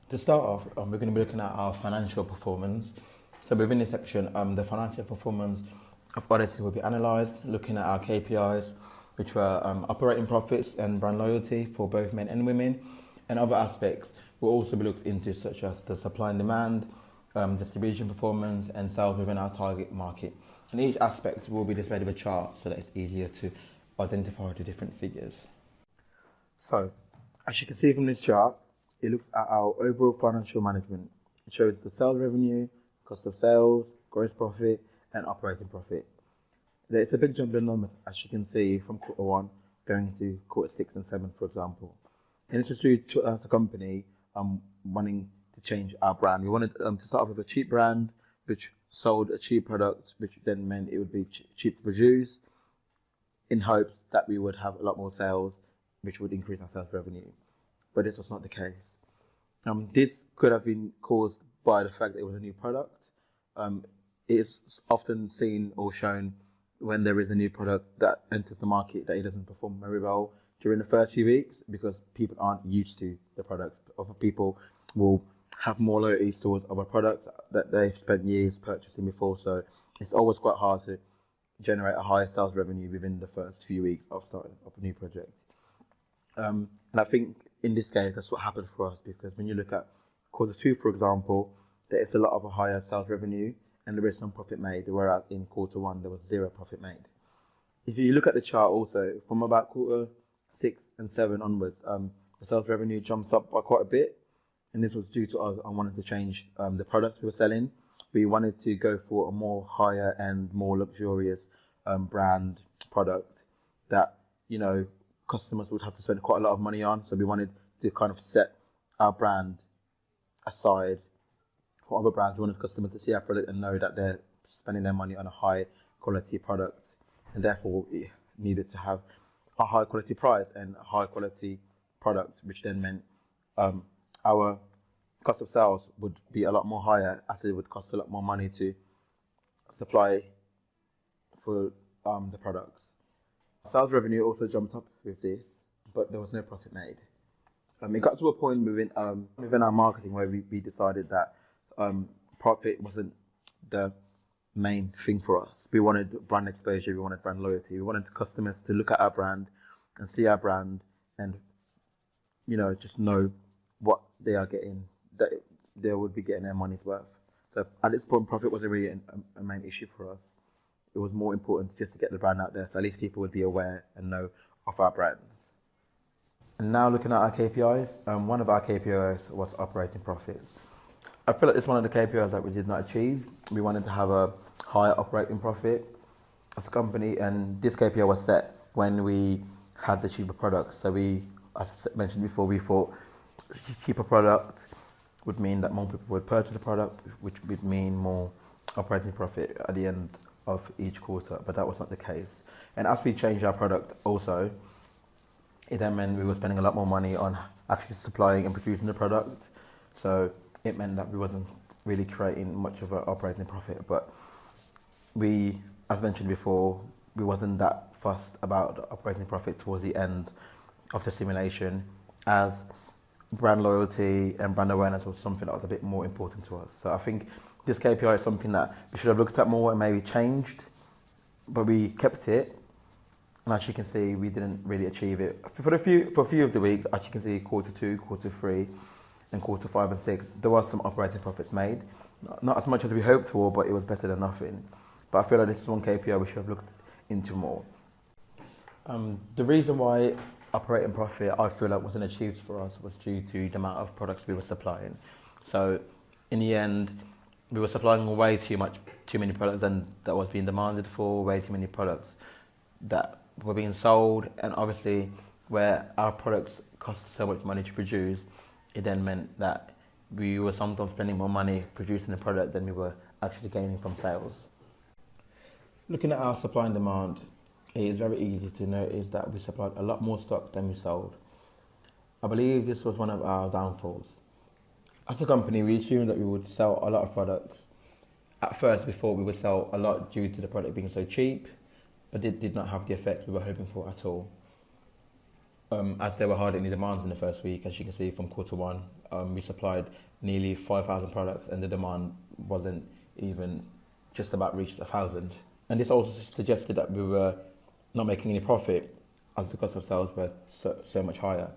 To start off, we're going to be looking at our financial performance. So within this section, the financial performance of Oddysey will be analysed, looking at our KPIs, which were operating profits and brand loyalty for both men and women, and other aspects will also be looked into, such as the supply and demand, distribution performance, and sales within our target market. And each aspect will be displayed with a chart so that it's easier to identify the different figures. So, as you can see from this chart, it looks at our overall financial management. It shows the sales revenue, cost of sales, gross profit, and operating profit. There's a big jump in numbers, as you can see, from quarter 1 going to quarter 6 and 7, for example. And it's just due to us as a company wanting to change our brand. We wanted to start off with a cheap brand, which sold a cheap product, which then meant it would be cheap to produce, in hopes that we would have a lot more sales, which would increase our sales revenue. But this was not the case. This could have been caused by the fact that it was a new product. It is often seen or shown when there is a new product that enters the market that it doesn't perform very well during the first few weeks because people aren't used to the product. Other people will have more loyalty towards other product that they've spent years purchasing before. So it's always quite hard to generate a higher sales revenue within the first few weeks of starting up a new project. And I think in this case, that's what happened for us, because when you look at quarter 2, for example, there is a lot of a higher sales revenue and there is some profit made, whereas in quarter 1, there was 0 profit made. If you look at the chart also, from about quarter 6 and 7 onwards, the sales revenue jumps up by quite a bit. And this was due to us wanting to change the products we were selling. We wanted to go for a more higher and more luxurious brand product that, customers would have to spend quite a lot of money on. So we wanted to kind of set our brand aside for other brands. We wanted customers to see our product and know that they're spending their money on a high quality product, and therefore it needed to have a high quality price and a high quality product, which then meant our cost of sales would be a lot more higher, as it would cost a lot more money to supply for the products. Sales revenue also jumped up with this, but there was no profit made. It got to a point within our marketing where we decided that profit wasn't the main thing for us. We wanted brand exposure, we wanted brand loyalty, we wanted customers to look at our brand and see our brand and just know what they are getting, that they would be getting their money's worth. So at this point, profit wasn't really a main issue for us. It was more important just to get the brand out there, so at least people would be aware and know of our brand. And now looking at our KPIs, one of our KPIs was operating profits. I feel like it's one of the KPIs that we did not achieve. We wanted to have a higher operating profit as a company, and this KPI was set when we had the cheaper products. So we, as I mentioned before, we thought cheaper product would mean that more people would purchase the product, which would mean more operating profit at the end of each quarter, but that was not the case. And as we changed our product also, it then meant we were spending a lot more money on actually supplying and producing the product. So it meant that we wasn't really creating much of an operating profit, but we, as mentioned before, we wasn't that fussed about the operating profit towards the end of the simulation, as brand loyalty and brand awareness was something that was a bit more important to us. So I think this KPI is something that we should have looked at more and maybe changed, but we kept it. And as you can see, we didn't really achieve it. For a few of the weeks, as you can see, quarter 2, quarter 3, and quarter 5 and 6, there was some operating profits made. Not as much as we hoped for, but it was better than nothing. But I feel like this is one KPI we should have looked into more. The reason why operating profit, I feel like, wasn't achieved for us was due to the amount of products we were supplying. So in the end, we were supplying way too many products than that was being demanded for, way too many products that were being sold, and obviously where our products cost so much money to produce, it then meant that we were sometimes spending more money producing the product than we were actually gaining from sales. Looking at our supply and demand, it is very easy to notice that we supplied a lot more stock than we sold. I believe this was one of our downfalls. As a company, we assumed that we would sell a lot of products. At first, we thought we would sell a lot due to the product being so cheap, but it did not have the effect we were hoping for at all. as there were hardly any demands in the first week. As you can see from quarter one, we supplied nearly 5,000 products and the demand wasn't even just about reached 1,000. And this also suggested that we were not making any profit as the cost of sales were so much higher.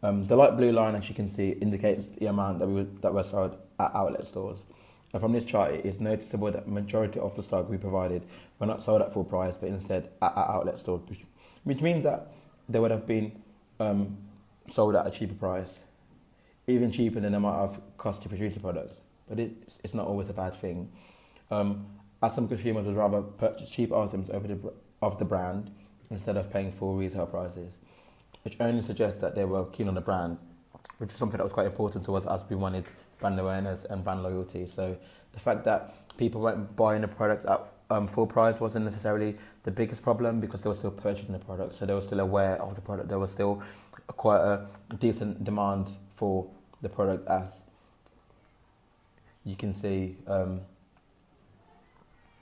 The light blue line, as you can see, indicates the amount that were sold at outlet stores. And from this chart, it is noticeable that the majority of the stock we provided were not sold at full price, but instead at outlet stores, which means that they would have been sold at a cheaper price, even cheaper than the amount of cost to produce the products. But it's not always a bad thing. As some consumers would rather purchase cheap items of the brand instead of paying full retail prices, which only suggests that they were keen on the brand, which is something that was quite important to us as we wanted brand awareness and brand loyalty. So the fact that people weren't buying the product at full price wasn't necessarily the biggest problem, because they were still purchasing the product, so they were still aware of the product. There was still quite a decent demand for the product, as you can see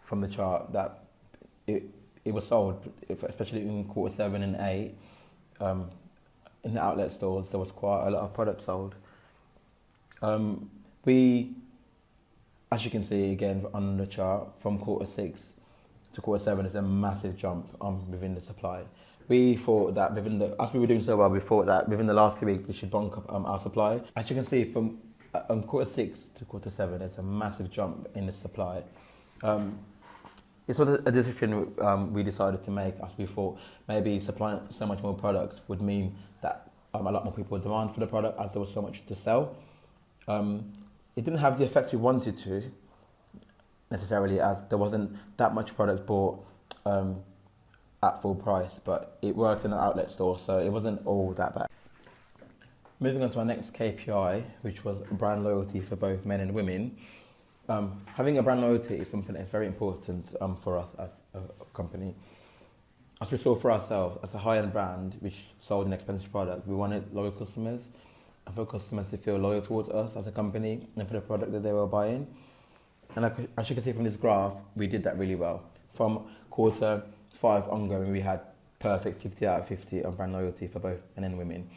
from the chart that it was sold, especially in quarter 7 and 8. In the outlet stores, there was quite a lot of products sold. As you can see again on the chart, from quarter 6 to quarter 7 is a massive jump within the supply. We thought that as we were doing so well, we thought that within the last 2 weeks we should bunk up our supply. As you can see, from quarter 6 to quarter 7, there's a massive jump in the supply. This was a decision we decided to make, as we thought maybe supplying so much more products would mean that a lot more people would demand for the product, as there was so much to sell. It didn't have the effect we wanted to, necessarily, as there wasn't that much product bought at full price, but it worked in an outlet store, so it wasn't all that bad. Moving on to our next KPI, which was brand loyalty for both men and women. Having a brand loyalty is something that's very important for us as a company. As we saw for ourselves, as a high-end brand which sold an expensive product, we wanted loyal customers, and for customers to feel loyal towards us as a company and for the product that they were buying. And as you can see from this graph, we did that really well. From quarter 5 ongoing, we had perfect 50 out of 50 on brand loyalty for both men and women.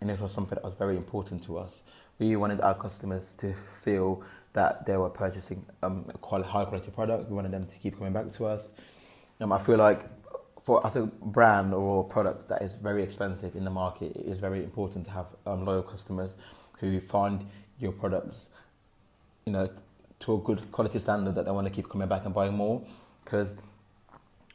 And this was something that was very important to us. We wanted our customers to feel that they were purchasing a high quality product. We wanted them to keep coming back to us. I feel like as a brand or a product that is very expensive in the market, it is very important to have loyal customers who find your products, to a good quality standard, that they want to keep coming back and buying more. Because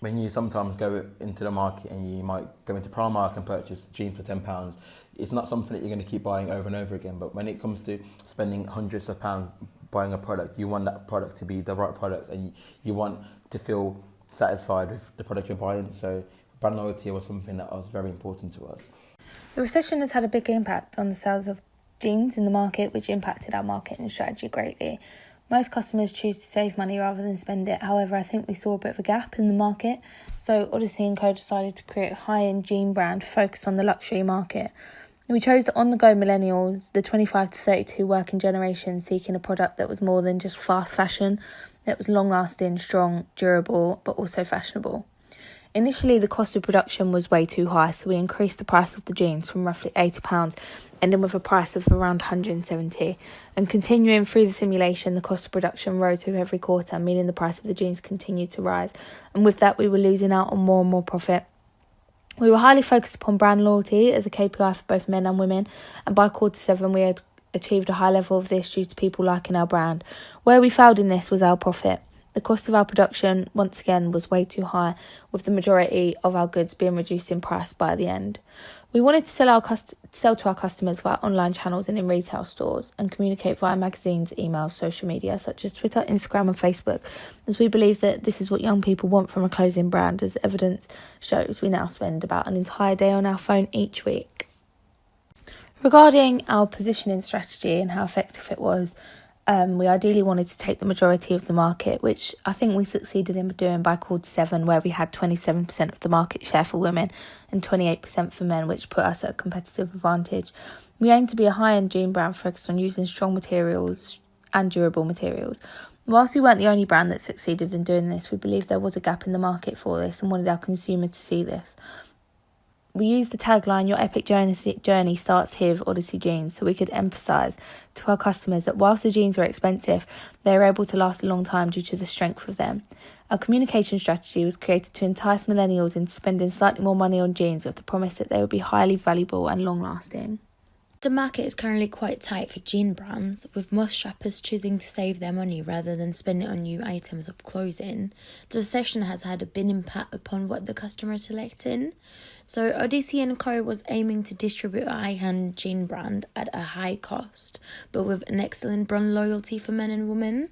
when you sometimes go into the market and you might go into Primark and purchase jeans for £10, it's not something that you're going to keep buying over and over again. But when it comes to spending hundreds of pounds buying a product, you want that product to be the right product, and you want to feel satisfied with the product you're buying. So brand loyalty was something that was very important to us. The recession has had a big impact on the sales of jeans in the market, which impacted our marketing strategy greatly. Most customers choose to save money rather than spend it. However, I think we saw a bit of a gap in the market, so Oddysey and Co decided to create a high-end jean brand focused on the luxury market. We chose the on-the-go millennials, the 25 to 32 working generation, seeking a product that was more than just fast fashion. It was long-lasting, strong, durable, but also fashionable. Initially, the cost of production was way too high, so we increased the price of the jeans from roughly £80, ending with a price of around £170. And continuing through the simulation, the cost of production rose with every quarter, meaning the price of the jeans continued to rise. And with that, we were losing out on more and more profit. We were highly focused upon brand loyalty as a KPI for both men and women, and by quarter 7 we had achieved a high level of this due to people liking our brand. Where we failed in this was our profit. The cost of our production, once again, was way too high, with the majority of our goods being reduced in price by the end. We wanted to sell to our customers via online channels and in retail stores, and communicate via magazines, emails, social media such as Twitter, Instagram and Facebook, as we believe that this is what young people want from a clothing brand. As evidence shows, we now spend about an entire day on our phone each week. Regarding our positioning strategy and how effective it was, we ideally wanted to take the majority of the market, which I think we succeeded in doing by quarter 7, where we had 27% of the market share for women and 28% for men, which put us at a competitive advantage. We aim to be a high-end jean brand focused on using strong materials and durable materials. Whilst we weren't the only brand that succeeded in doing this, we believed there was a gap in the market for this and wanted our consumer to see this. we used the tagline, "Your epic journey starts here with Oddysey jeans," so we could emphasise to our customers that whilst the jeans were expensive, they were able to last a long time due to the strength of them. Our communication strategy was created to entice millennials into spending slightly more money on jeans with the promise that they would be highly valuable and long-lasting. The market is currently quite tight for jean brands, with most shoppers choosing to save their money rather than spend it on new items of clothing. The recession has had a big impact upon what the customer is selecting. So Oddysey and Co was aiming to distribute a high-end jean brand at a high cost, but with an excellent brand loyalty for men and women.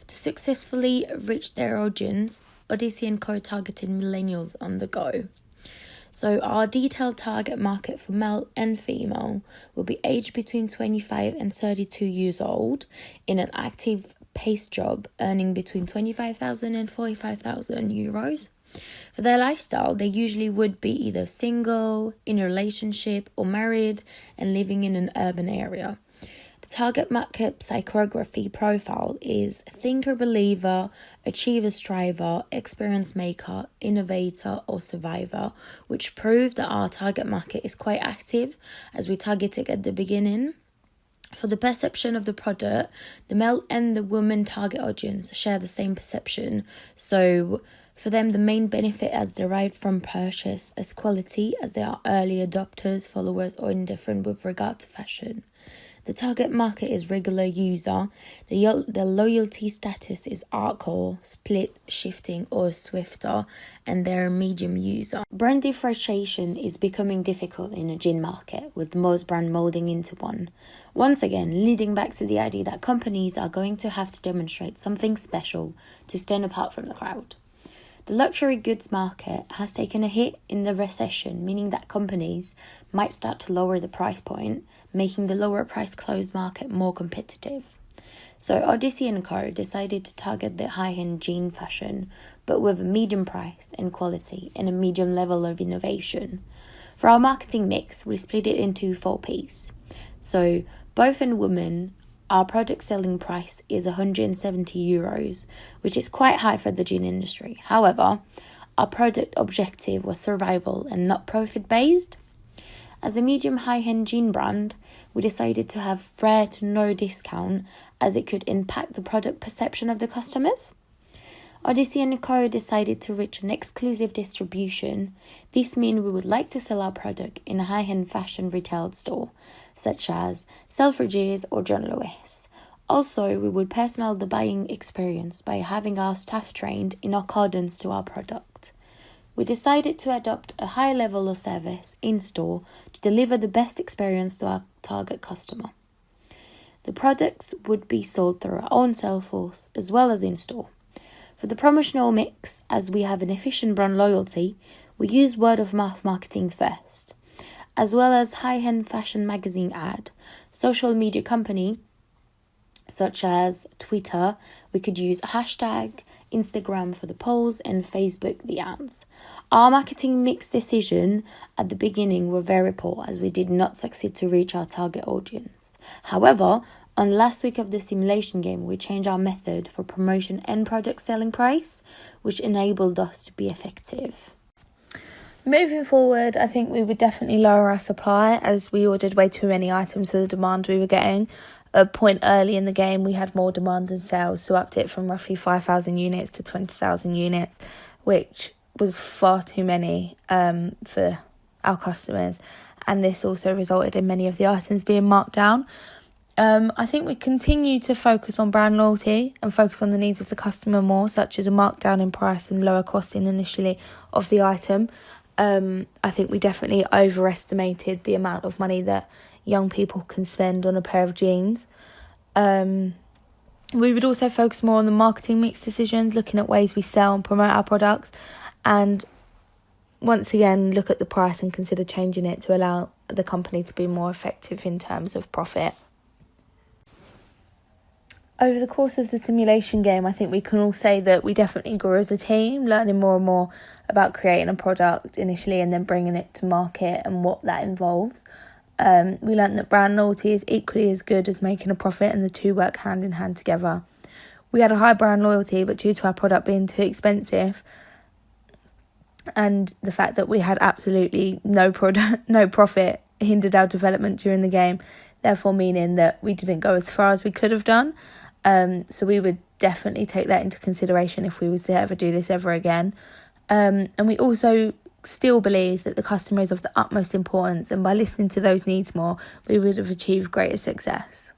To successfully reach their audience, Oddysey and Co targeted millennials on the go. So our detailed target market for male and female will be aged between 25 and 32 years old in an active pace job, earning between 25,000 and 45,000 euros. For their lifestyle, they usually would be either single, in a relationship, or married and living in an urban area. The target market psychography profile is thinker believer, achiever striver, experience maker, innovator or survivor, which prove that our target market is quite active as we target it at the beginning. For the perception of the product, the male and the woman target audience share the same perception. So for them, the main benefit as derived from purchase as quality, as they are early adopters, followers or indifferent with regard to fashion. The target market is regular user. The loyalty status is hardcore, split, shifting or swifter, and they're a medium user. Brand differentiation is becoming difficult in a jean market, with most brand molding into one. Once again, leading back to the idea that companies are going to have to demonstrate something special to stand apart from the crowd. The luxury goods market has taken a hit in the recession, meaning that companies might start to lower the price point, making the lower price clothes market more competitive. So Oddysey and Co decided to target the high-end jean fashion, but with a medium price and quality and a medium level of innovation. For our marketing mix, we split it into 4 pieces. So both in women, our product selling price is 170 euros, which is quite high for the jean industry. However, our product objective was survival and not profit-based. As a medium high-end jean brand, we decided to have rare to no discount as it could impact the product perception of the customers. Oddysey and Co decided to reach an exclusive distribution. This means we would like to sell our product in a high-end fashion retail store, such as Selfridges or John Lewis. Also, we would personalize the buying experience by having our staff trained in accordance to our product. We decided to adopt a high level of service in-store to deliver the best experience to our target customer. The products would be sold through our own sales force as well as in-store. For the promotional mix, as we have an efficient brand loyalty, we use word-of-mouth marketing first, as well as high-end fashion magazine ad, social media company, such as Twitter, we could use hashtag, Instagram for the polls, and Facebook the ads. Our marketing mix decision at the beginning were very poor as we did not succeed to reach our target audience. However, on last week of the simulation game, we changed our method for promotion and product selling price, which enabled us to be effective. Moving forward, I think we would definitely lower our supply as we ordered way too many items for the demand we were getting. At a point early in the game, we had more demand than sales, so upped it from roughly 5,000 units to 20,000 units, which was far too many for our customers. And this also resulted in many of the items being marked down. I think we continue to focus on brand loyalty and focus on the needs of the customer more, such as a markdown in price and lower costing initially of the item. I think we definitely overestimated the amount of money that young people can spend on a pair of jeans. We would also focus more on the marketing mix decisions, looking at ways we sell and promote our products, and once again look at the price and consider changing it to allow the company to be more effective in terms of profit. Over the course of the simulation game, I think we can all say that we definitely grew as a team, learning more and more about creating a product initially and then bringing it to market and what that involves. We learned that brand loyalty is equally as good as making a profit, and the two work hand in hand together. We had a high brand loyalty, but due to our product being too expensive, and the fact that we had absolutely no profit hindered our development during the game, therefore meaning that we didn't go as far as we could have done. So we would definitely take that into consideration if we was to ever do this ever again. And we also still believe that the customer is of the utmost importance, and by listening to those needs more, we would have achieved greater success.